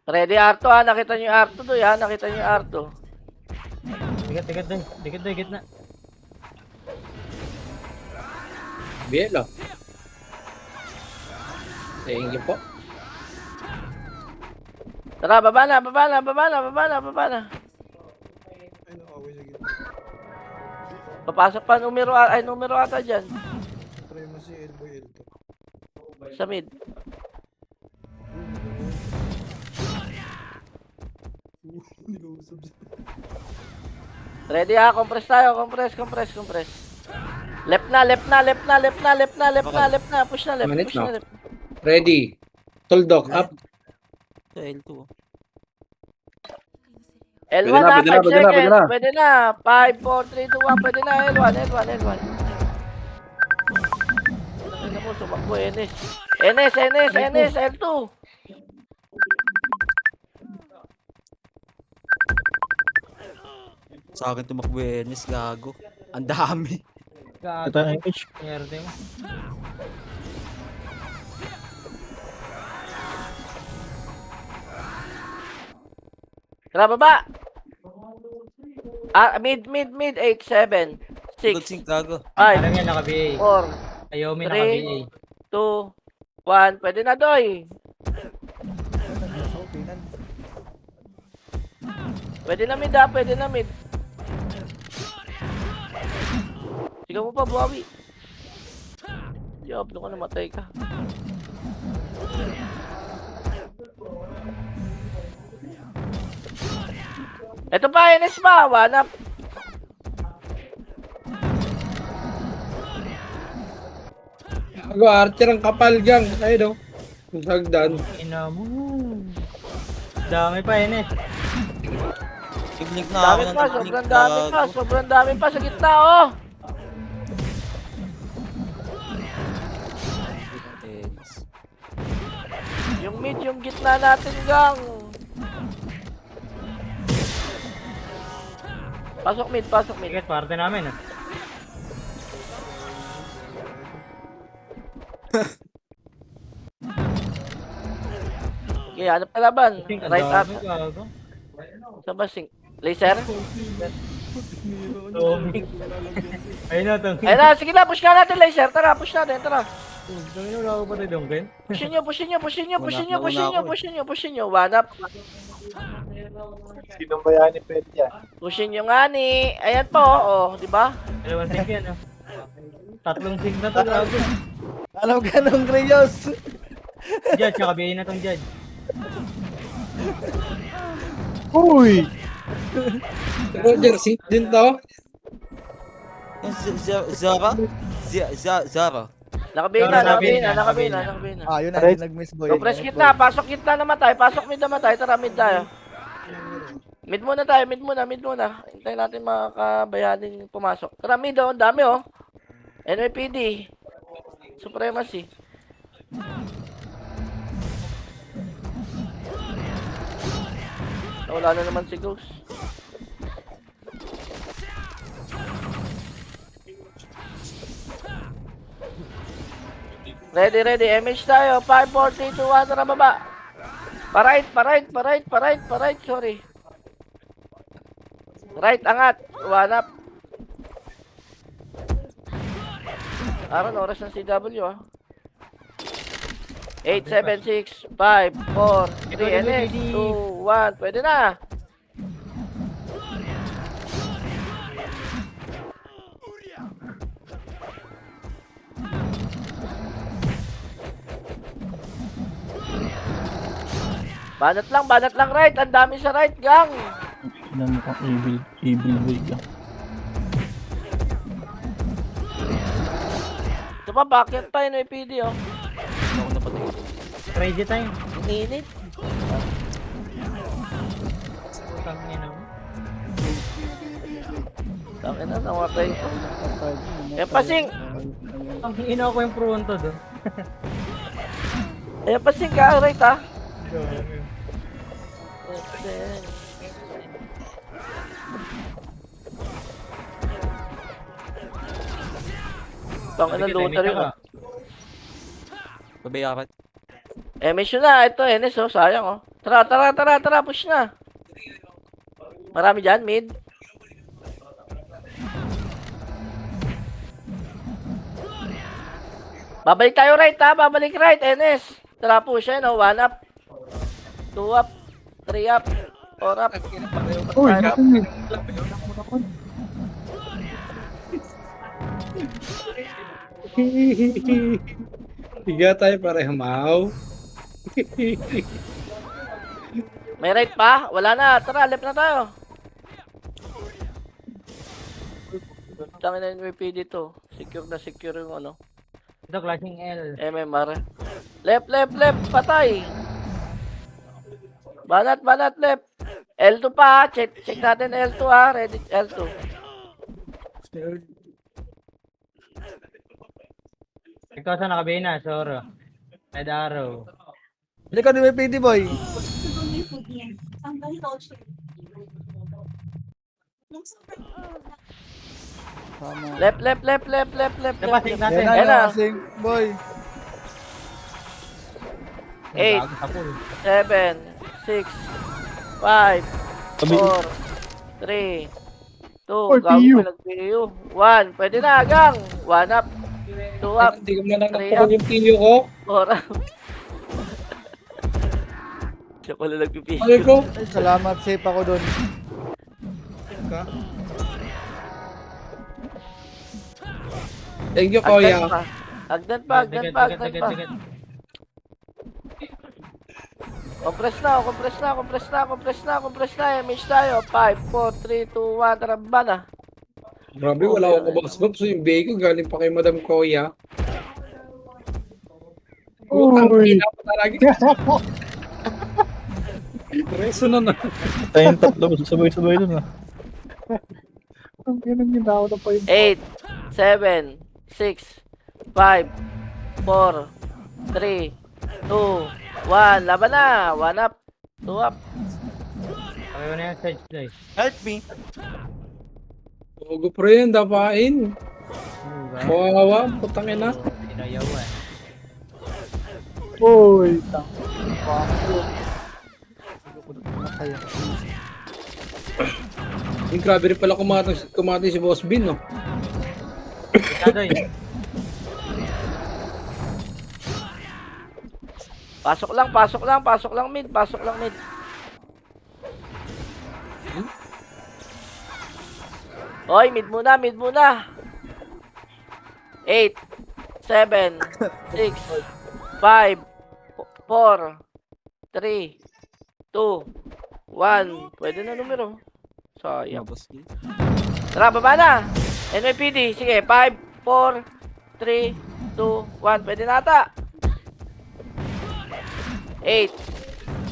Ready R2 ha, nakita nyo yung R2 doy ha, nakita nyo yung R2. Tigat doy. Tigat doy, gitna. Bielo. Thank you po. Tara, baba na. Ayun, away sa gitna. Papasok pa numero, numero ata dyan. Supremacy, elbow, L2. Sa mid. Nilusog siya. Ready ha, compress tayo, compress. Left na. Push na left, Minute push na na. left. Ready. Tuldok, up. Sa L2. L1 Pwede na, na, pwede na, 5 pwede na, seconds. pwede na. Pwede na. 5, 4, 3, 2, 1. Pwede na, L1. Ano mo, sumakbo, NS, L2. Sa akin tumakbo yung Enes, gago. Ang dami. Ito na image. Nyerte mo. Tara, baba. Mid, 8, 7, Good 6, sync, gago. 5, Alam yan, naka-BA. 4, Ayaw, may Three. naka-BA. 2, 1. Pwede na, doy. Pwede na mid ha, pwede na mid. Sigaw mo pa, buhawi. Job, doon ka namatay ka. Ito pa, NS pa, wanap. Ako, Archer ang kapal gang. Ayun, no? Hagdan. Ina mo. Dami pa, Enes. Tiglig na ako Dami ng pa, tiglig, sobrang dami pa sa gitna, oh. Enes. Yung mid, yung gitna natin, gang. Pasok mid. Tigat, parte namin ah. Okay, hanap na laban. Think, ang Right up. dami, gago. Saan ba sing? Laser? Tommy. Ayun na, Tommy. Ayun na, sige na, push nga natin, laser. Tara, push natin, tara. Tommy, wala ko pa tayo Duncan. Pushin nyo, pushin nyo, pushin nyo, pushin nyo, Nauna pushin nyo, ako eh. pushin nyo, pushin nyo. One up. Sino ba yan ni Pet yan? Pushin nyo nga ni. Ayan po, oh, di ba? Dalawang sync yan, ah. Tatlong sync na to, grabe. Alam ka nung Greyos. Judge, nakabihin na tong Judge. Uy! Roger, sync din to. Zara. Nakabina, nakabina, Nakabina, nakabina, nakabina. Ah, yun na, Aray. yung nag-miss boy. So, press gitna, pasok gitna namatay, pasok mid namatay, tara mid tayo. Mid muna tayo, mid muna, mid muna. Hintayin natin mga kabayaning pumasok. Tara mid oh, ang dami oh. NYPD. Supremacy. Wala na naman si Ghost. Ready, ready. MH tayo. 5, 4, 3, 2, 1. Tara baba. Pa-right, pa-right, pa-right, pa-right, pa-right. Sorry. Right, angat. One up. Aron, oras ng CW ah. 8, 7, 6, 5, 4, 3, NS, 2, 1. Pwede na. Banat lang right. Ang dami sa right, gang. Inan mo kang evil boy ka. Ito pa, bakit pa yun, PD, oh. Crazy time. Ang init. Tangin na. Tangin na, namatay ito. Eh, pasing. Ang ina ko yung pronto doon. Eh, pasing ka, right, ah. Tangin na, looter yun, ah. Babayaran. Eh, mission na. Ito, NS, oh. Sayang, oh. Tara. Push na. Marami dyan, mid. Babalik tayo right, ha? Babalik right, NS. Tara, push, eh, no? 1 up. 2 up. 3 up. 4 up. Uy, 5 up. natin Higa tayo para humaw. May right pa? Wala na. Tara, left na tayo. Tangin na yung PD to. Secure na secure yung ano. Ito, clashing L. MMR. Left. Patay. Banat, left. L2 pa. Check natin L2 ha. Ready, L2. Ikaw sa nakabihin na, Soro. Red Arrow. Hindi ka ni PD boy. Tama. Left. Diba, sync natin. Yan Ayan na, na. sing boy. 8, Bago sa pool. 7, 6, 5, 4, 3, 2, PU. nag-PU. 1, pwede na, gang. 1 up. 2 up. Hindi ko man lang Three napakul yung tiyo ko. 4 up. Siya pala nag-PU. Sabi ko, Ay, salamat, safe ako doon. thank you, Kuya. Agdan pa. Agad. Compress na. MH tayo. 5, 4, 3, 2, 1. Tara, ba na? Grabe, wala akong kabang-sabab. So yung bacon galing pa kay Madam Kuya. Utang Uy. ina pa talaga. Reso na na. Tayong tatlo sabay-sabay dun ah. Ang ganun yung daw na pa yung 8, 7, 6, 5, 4, 3, 2, 1. Laban na. 1 up. 2 up. Pareho na yung search guys. Help me. Hugo pre yun, dapain. Kawawa, putang ina. Tinayawan. Uy, Yung grabe rin pala kumatay si Boss Bin, no? Masyado eh. Pasok lang, pasok lang, pasok lang mid, pasok lang mid. Hoy, mid muna, mid muna. 8, 7, 6, 5, 4, 3, 2, 1. Pwede na numero. Sayang. Boss B. Tara, baba na. NYPD, sige, 5, 4, 3, 2, 1. Pwede na ata. 8,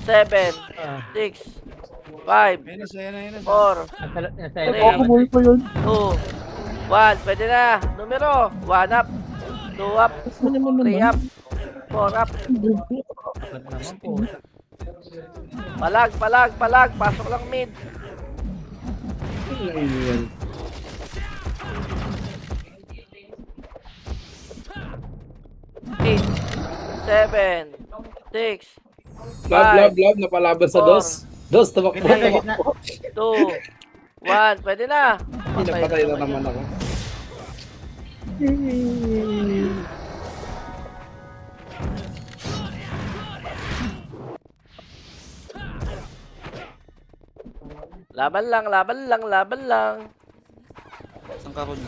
7, 6, 5, Ayun na, saya na, ayun na. 4, Nasa Ay, area. Buhay pa yun. 2, 1. Pwede na. Numero. 1 up. 2 up. Ano naman 3 naman? up. 4 up. Ba't naman po? Palag, palag, palag. Pasok lang mid. Ano yun? 8, 7, 6, Love, napalaban sa Four. dos. Dos, tumakbo. Gitna, gitna. 2, 1. Pwede na. Pinapatay na naman ako. Laban lang, laban lang, laban lang. Saan ka ron?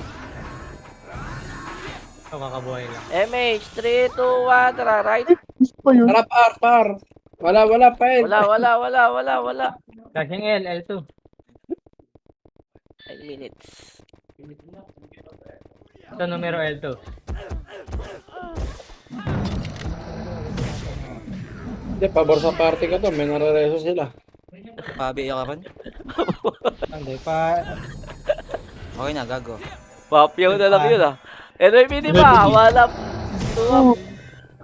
Ito, kakabuhay lang. MH, 3, 2, 1. Tara, right. Miss pa yun. Tara, par. Wala pa eh. Wala. Flashing L, L2. 9 minutes. Ito, numero L2. Hindi, pabor sa party ka to. May narareso sila. Pabi ka ron? Hindi pa. Okay na, gago. Papyaw na lang yun ah. NYPD pa. 1 up. 2 up.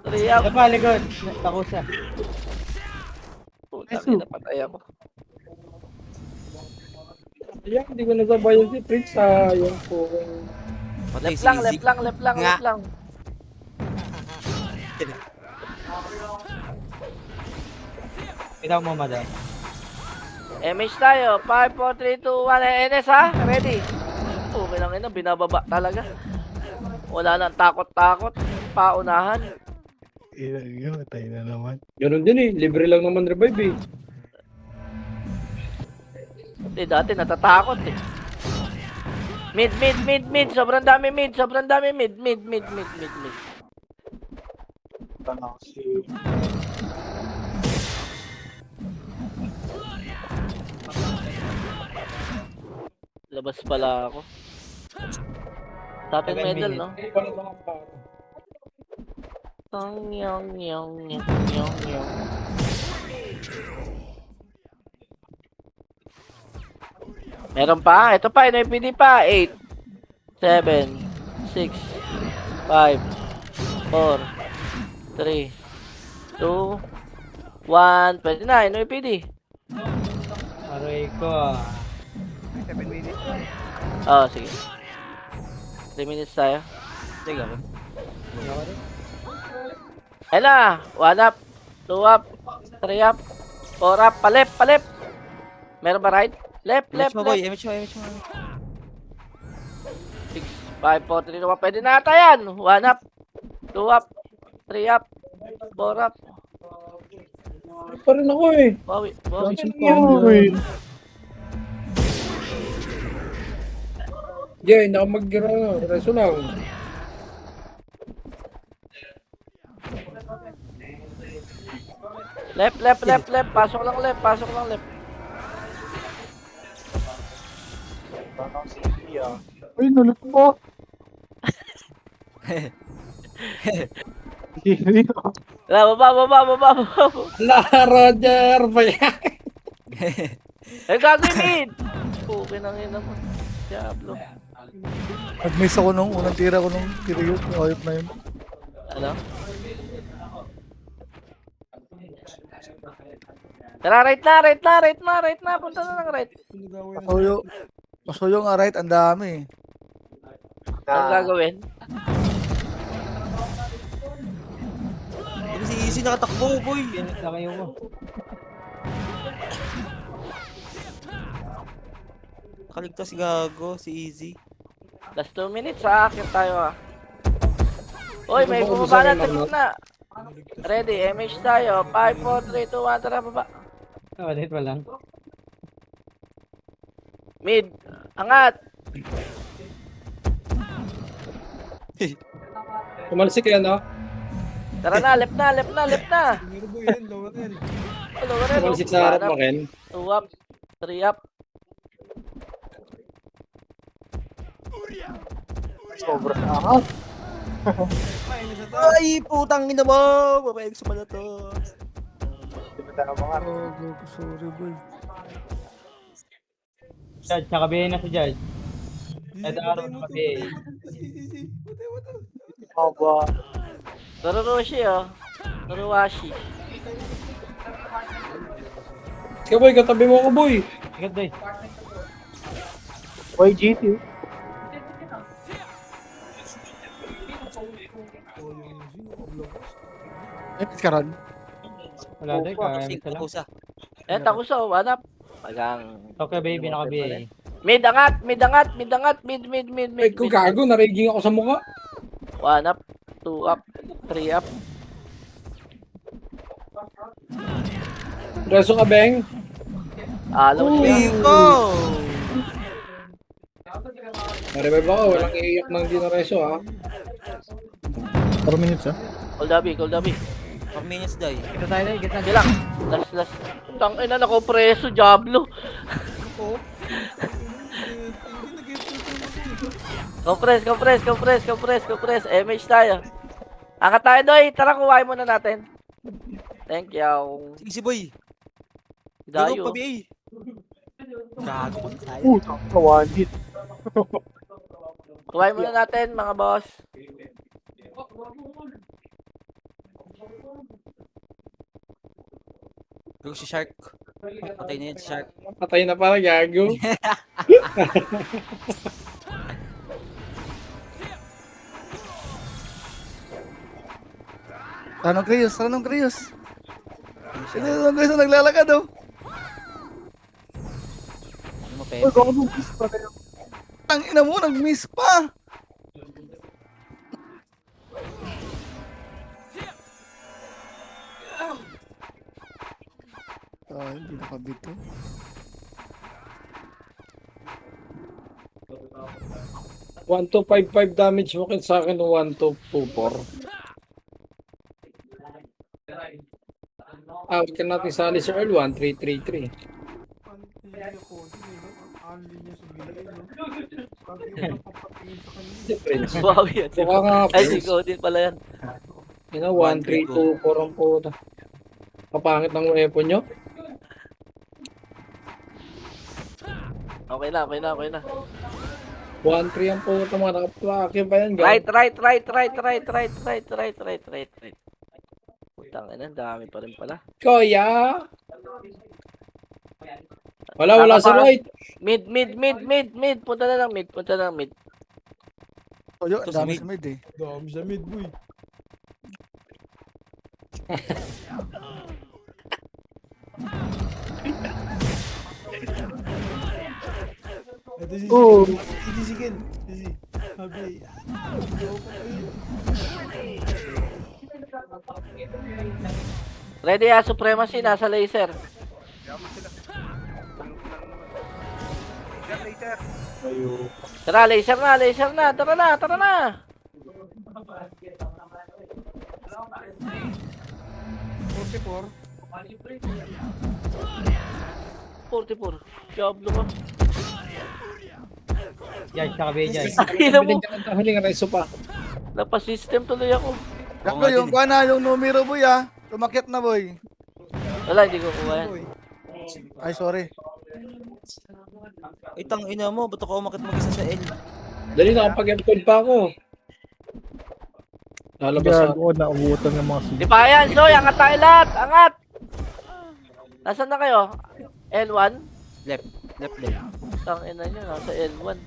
3 up. Ito pa, likod. Takusa. Putang ina, patay ako. Ayan, hindi ko nasabayan si Prince. Sayang po. Patay Left si lang, Easy. left lang, left lang, Nga. left lang. Ikaw mo, madam. MH tayo. 5, 4, 3, 2, 1. NS ha? Ready? Okay lang ina, binababa talaga. Wala nang takot-takot. Paunahan. Yun, tayo na naman. Ganun din eh. Libre lang naman revive eh. Hindi, dati natatakot eh. Mid. Sobrang dami mid. Mid. Tanaw si... Labas pala ako. Top 10 medal, no? Yung. Meron pa? Ito pa, NYPD pa. 8, 7, 6, 5, 4, 3, 2, 1. Pwede na, NYPD. Aray ko. 7 minutes. Oo, sige. 3 minutes tayo. Sige, ron. Ayan na. 1 up, 2 up, 3 up, 4 up. Palep. Meron ba right? Left. Image mo, boy. Image mo. 6, 5, 4, 3, 2, 1. Pwede na ata yan. 1 up, 2 up, 3 up, 4 up. Pa rin ako eh. Bawi. Uy, Yeah, hindi ako mag-gira. Reso lang. Left. Pasok lang left. Uy, nulit mo. Baba. La, Roger! Bayan! Eh, gagawin mid. Okay nang ina mo. Diablo. Nag-miss ako nung unang tira ko nung Kiryu. Ayop na yun. Ano? Tara, right na. Punta na ng right. Pasuyo nga right, ang dami. Anong gagawin? Hindi si Easy nakatakbo, boy. Lakayo mo. Nakaligtas gago, si Easy. Last 2 minutes, aakit tayo ah. Uy, may Ano ba bumaba na ubusan sa ng gitna. Ready, MH tayo. 5, 4, 3, 2, 1, tara baba. Wait pa lang. Mid, angat. Tumalsik yan, no? Tara na, left na, left na, left na. Meron boy yan, lower L. Hello, red. Tumalsik sa harap mo, Ken. 2 up, 3 up. Sobrang angas. Ay, nasa taas. Ay, putang ina mo! Babayag sa pala to. Hindi mo tayo mga. Oh, gago, sorry boy. Judge, nakabihin na si Judge. Zizi, Ito, patay araw mo na to, kabi. patay mo to. Zizi, patay mo to. Aba. Narurushi oh. Naruwashi. Sige, boy, katabi mo ako, boy. Sikat day. YGT. Oh, yung Zizi, nakalabas. Next ka ron. Wala day, kaya Sing, isa lang. kusa. Eh, takuso, hanap. Magang. Okay baby, nakabihin. Mid angat, mid angat, mid angat, mid, mid, mid, Ay, mid. kung gago, nariging ako sa mukha. 1 up, 2 up, 3 up. Reso ka, Beng. Alaw siya. Rico! Narevive ako, walang iiyak ng di na reso, ha? 4 minutes ah. Koldabi, koldabi. 4 minutes day. Kita tayo day, gitna. Sige lang. Last, last. Tangina na ko preso, Diablo. Oh. Hindi nag-get Compress, compress, compress, compress, compress. MH tayo. Angat tayo, Doy. Tara, kuhain muna natin. Thank you. Easy boy. Gago Dayo. pa BA. Gago pa tayo. Sa one hit. Kuhain muna natin, mga boss. Gago si Shark. Patay na yan si Shark. Patay na para, gago. Tanong Krios, tanong Krios. Tanong Krios na naglalakad oh. Ano mo, Uy, Pepe? gago, miss pa tayo. Tang ina mo, nag-miss pa. Ay, hindi nakabito. One to 5-5 damage mo kin sa akin, 1 to 2-4. Huwag ka natin sali sa Earl, 1-3-3-3. Hindi ako, hindi no? Ang unli niya sa bilay, no? Pag yung napapatingin sa kanila. Si Prince. Wow, yan. Si Mukha nga, Ay, si Prince. Cody pala yan. You know, 1-3-2-4 ang puta. Kapangit ng weapon nyo. Okay na, okay na, okay na. 1-3 ang puta, mga nakaplake pa yan. Right, right, right, right, right, right, right, right, right, right, right. Putang ina, dami pa rin pala. Kuya! Wala sa right. Mid, mid, mid, mid, mid. Punta na lang mid, punta na lang mid. Oh, yun, Ito ang sa dami mid. sa mid eh. Dami sa mid, boy. Ito si Oh. Zizi, si Ken. Zizi. Habi. Ready supremacy, nasa laser. Ayo. Tara, laser na, laser na. Tara na, tara na. 44. 44. Diablo ka. Judge, nakabihin Judge. Ina mo. Ang huling reso pa. Napasystem tuloy ako. Gago, yung kuha na, yung numero boy ah. Tumakyat na boy. Wala, hindi ko kuha yan. Boy. Ay, sorry. Ay, tang ina mo. Ba't ako umakit mag-isa sa L? Dali, nakapag-encode pa ako. Lalabas ako. Gago, naubutan ng mga Di pa yan, Soy. Angat tayo lahat. Angat. Nasaan na kayo? L1? Left. Left left. Tangina nyo, nasa L1.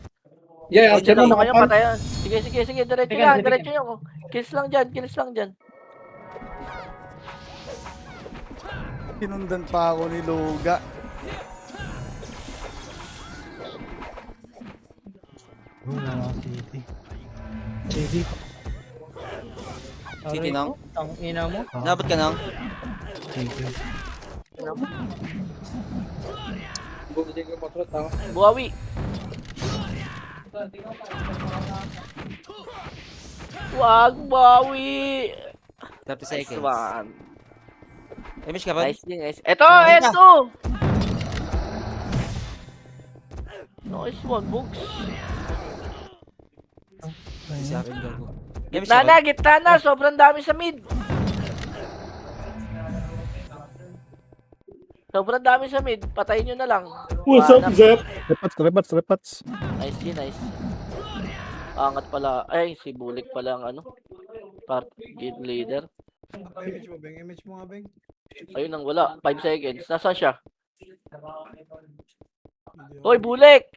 Yeah, Diretso Archer lang mo kayo, nakapal. patayan. Sige, sige, sige. Diretso Sige, lang, sige. diretso nyo. Kills lang dyan, kills lang dyan. Sinundan pa ako ni Loga. Wala na ako City. City. City nang. Ang ina mo. Dapat ka nang. Thank you. Buti ko patrot ha. Buhawi. Wag bawi. 30 Nice seconds. one. Damage ka ba? Nice din, guys. Ito, Nice na. ito. Nice one, Bugs. Sa akin, gago. Damage Gitna ka ba? na, gitna na. Sobrang dami sa mid. Sobrang dami sa mid. Patayin nyo na lang. What's up, Hanap. Zep? Repats. Nice din, nice. Angat pala. Ay, si Bulik pala ang ano. Part guild leader. Image mo, Beng. Image mo nga, Beng. Ayun ang wala. 5 seconds. Nasaan siya? Hindi ako. Hoy, Bulik!